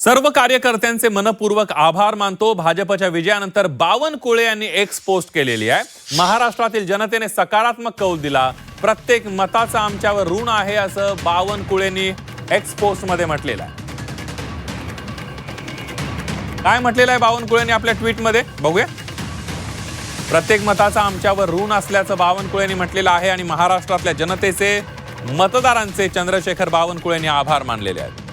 सर्व कार्यकर्त्यांचे मनपूर्वक आभार मानतो। भाजपच्या विजयानंतर बावनकुळे यांनी एक्स पोस्ट केलेली आहे। महाराष्ट्रातील जनतेने सकारात्मक कौल दिला, प्रत्येक मताचा आमच्यावर ऋण आहे असं बावनकुळेंनी एक्स पोस्ट मध्ये म्हटलेलं आहे। काय म्हटलेलं आहे बावनकुळेंनी आपल्या ट्विट मध्ये बघूया। प्रत्येक मताचा आमच्यावर ऋण असल्याचं बावनकुळेंनी म्हटलेलं आहे आणि महाराष्ट्रातल्या जनतेचे मतदारांचे चंद्रशेखर बावनकुळेंनी आभार मानलेले आहेत।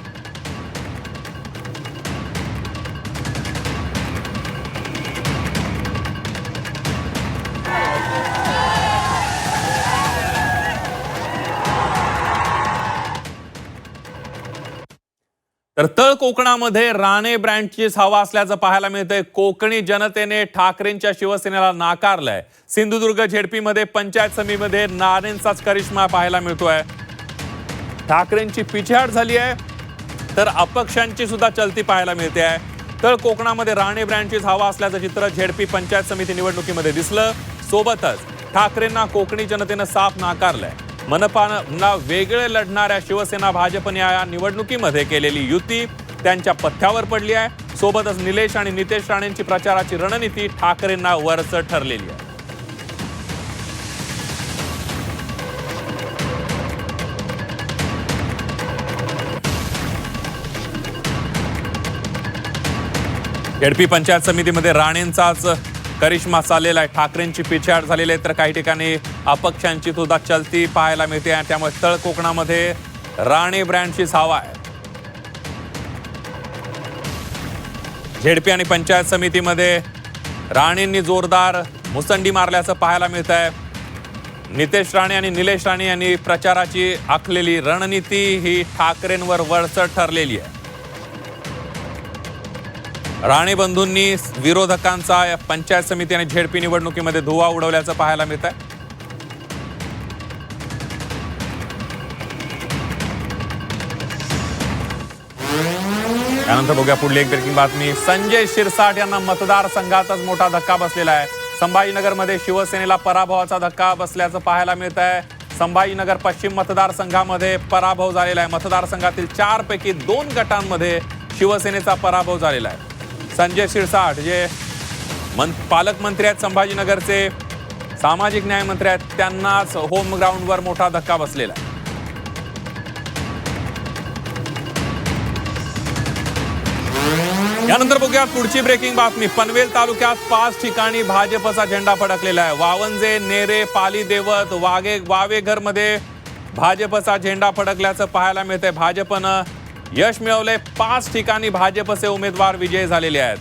तर तळ कोकणामध्ये राणे ब्रँडचीच हवा असल्याचं पाहायला मिळतंय। कोकणी जनतेने ठाकरेंच्या शिवसेनेला नाकारलंय। सिंधुदुर्ग झेडपीमध्ये पंचायत समितीमध्ये राणेंचाच करिश्मा पाहायला मिळतोय। ठाकरेंची पिछेहाट झाली आहे तर अपक्षांची सुद्धा चलती पाहायला मिळते आहे। तळ कोकणामध्ये राणे ब्रँडचीच हवा असल्याचं चित्र झेडपी पंचायत समिती निवडणुकीमध्ये दिसलं। सोबतच ठाकरेंना कोकणी जनतेनं साफ नाकारलंय। मनपाला वेगळे लढणाऱ्या शिवसेना भाजपने या निवडणुकीमध्ये केलेली युती त्यांच्या पथ्यावर पडली आहे। सोबतच निलेश आणि नितेश राणेंची प्रचाराची रणनीती ठाकरेंना वरचढ ठरलेली आहे। झेडपी पंचायत समितीमध्ये राणेंचाच करिश्मा चाललेला आहे। ठाकरेंची पिछेहाट झालेली आहे तर काही ठिकाणी अपक्षांची सुद्धा चलती पाहायला मिळते आहे। त्यामुळे तळ कोकणामध्ये राणे ब्रँडचीच हवा आहे। झेडपी आणि पंचायत समितीमध्ये राणेंनी जोरदार मुसंडी मारल्याचं पाहायला मिळत आहे। नितेश राणे आणि निलेश राणे यांनी प्रचाराची आखलेली रणनीती ही ठाकरेंवर वरचढ ठरलेली आहे। राणे बंधूंनी विरोधकांचा पंचायत समिती आणि झेडपी निवडणुकीमध्ये धुव्वा उडवल्याचं पाहायला मिळत आहे। त्यानंतर बघूया पुढली एक ब्रेकिंग बातमी। संजय शिरसाट यांना मतदारसंघातच मोठा धक्का बसलेला आहे। संभाजीनगरमध्ये शिवसेनेला पराभवाचा धक्का बसल्याचं पाहायला मिळत आहे। संभाजीनगर पश्चिम मतदारसंघामध्ये पराभव झालेला आहे। मतदारसंघातील 4 पैकी 2 गटांमध्ये शिवसेनेचा पराभव झालेला आहे। संजय शिरसाट जे पालकमंत्री आहेत संभाजीनगरचे, सामाजिक न्याय मंत्री आहेत, त्यांनाच होम ग्राउंडवर मोठा धक्का बसलेला आहे। यानंतर बघूया पुढची ब्रेकिंग बातमी। पनवेल तालुक्यात 5 ठिकाणी भाजपचा झेंडा फडकलेला आहे। वावंजे, नेरे, पाली देवत, वावेघर मध्ये भाजपचा झेंडा फडकल्याचं पाहायला मिळतंय। भाजपनं यश मिळवले। 5 ठिकाणी भाजपचे उमेदवार विजयी झालेले आहेत।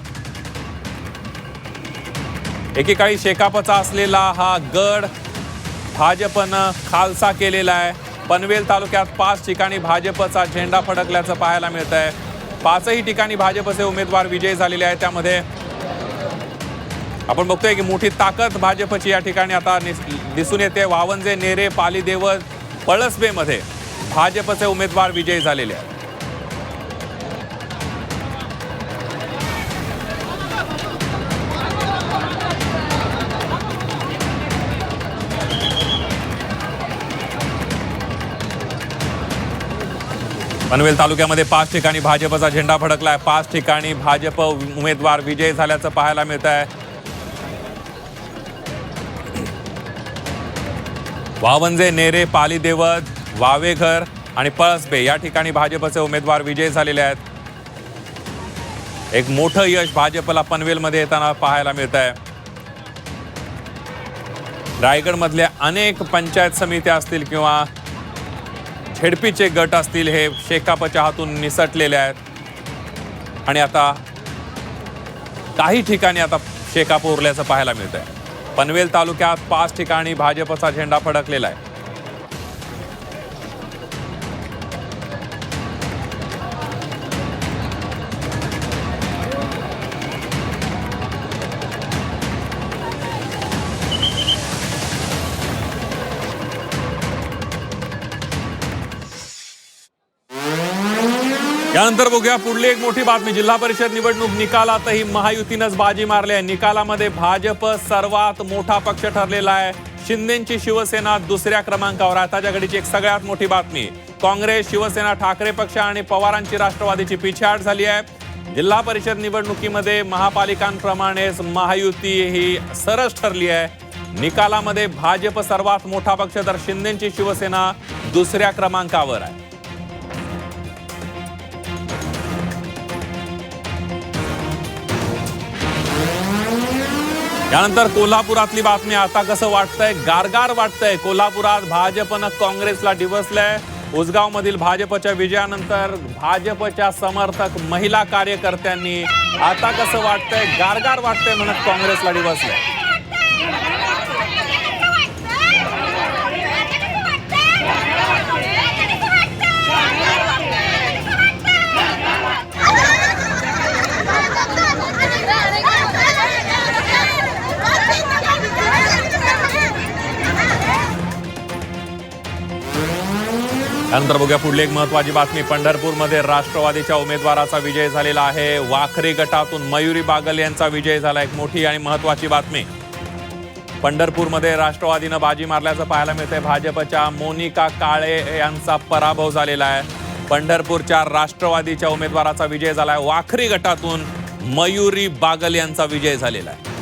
एकेकाळी शेकापचा असलेला हा गड भाजपनं खालसा केलेला आहे। पनवेल तालुक्यात 5 ठिकाणी भाजपचा झेंडा फडकल्याचं पाहायला मिळत आहे। 5ही ठिकाणी भाजपचे उमेदवार विजयी झालेले आहेत। त्यामध्ये आपण बघतोय की मोठी ताकद भाजपची या ठिकाणी आता दिसून येते। वावंजे, नेरे, पाली देवत, पळसबे मध्ये भाजपचे उमेदवार विजयी झालेले आहेत। पनवेल तालुक्यामध्ये 5 ठिकाणी भाजपचा झेंडा फडकलाय। 5 ठिकाणी भाजप उमेदवार विजयी झाल्याचं पाहायला मिळत आहे। वावंजे, नेरे, पाली देवत, वावेघर आणि पळसबे या ठिकाणी भाजपचे उमेदवार विजयी झालेले आहेत। एक मोठं यश भाजपला पनवेलमध्ये येताना पाहायला मिळत आहे। रायगडमधल्या अनेक पंचायत समित्या असतील किंवा झेडपीचे गट असतील हे शेकापच्या हातून निसटलेले आहेत आणि आता काही ठिकाणी आता शेकाप उरल्याचं पाहायला मिळत आहे। पनवेल तालुक्यात 5 ठिकाणी भाजपचा झेंडा फडकलेला आहे। यानंतर बघूया पुढली एक मोठी बातमी। जिल्हा परिषद निवडणूक निकालातही महायुतीनंच बाजी मारली आहे। निकालामध्ये भाजप सर्वात मोठा पक्ष ठरलेला आहे। शिंदेंची शिवसेना दुसऱ्या क्रमांकावर आहे। आताच्या घडीची एक सगळ्यात मोठी बातमी। काँग्रेस, शिवसेना, ठाकरे पक्ष आणि पवारांची राष्ट्रवादीची पिछेहाट झाली आहे। जिल्हा परिषद निवडणुकीमध्ये महापालिकांप्रमाणेच महायुती ही सरस ठरली आहे। निकालामध्ये भाजप सर्वात मोठा पक्ष तर शिंदेची शिवसेना दुसऱ्या क्रमांकावर आहे। यानंतर कोल्हापुरातली बातमी। आता कसं वाटतंय? गारगार वाटतंय। कोल्हापुरात भाजपनं काँग्रेसला डिवचलंय। उसगाव मधील भाजपच्या विजयानंतर भाजपच्या समर्थक महिला कार्यकर्त्यांनी आता कसं वाटतंय? गारगार वाटतंय म्हणत काँग्रेसला डिवचलंय। त्यानंतर बघूया पुढली एक महत्वाची बातमी। पंढरपूरमध्ये राष्ट्रवादीच्या उमेदवाराचा विजय झालेला आहे। वाखरी गटातून मयुरी बागल यांचा विजय झाला। एक मोठी आणि महत्वाची बातमी। पंढरपूरमध्ये राष्ट्रवादीनं बाजी मारल्याचं पाहायला मिळतंय। भाजपच्या मोनिका काळे यांचा पराभव झालेला आहे। पंढरपूरच्या राष्ट्रवादीच्या उमेदवाराचा विजय झालाय। वाखरी गटातून मयुरी बागल यांचा विजय झालेला आहे।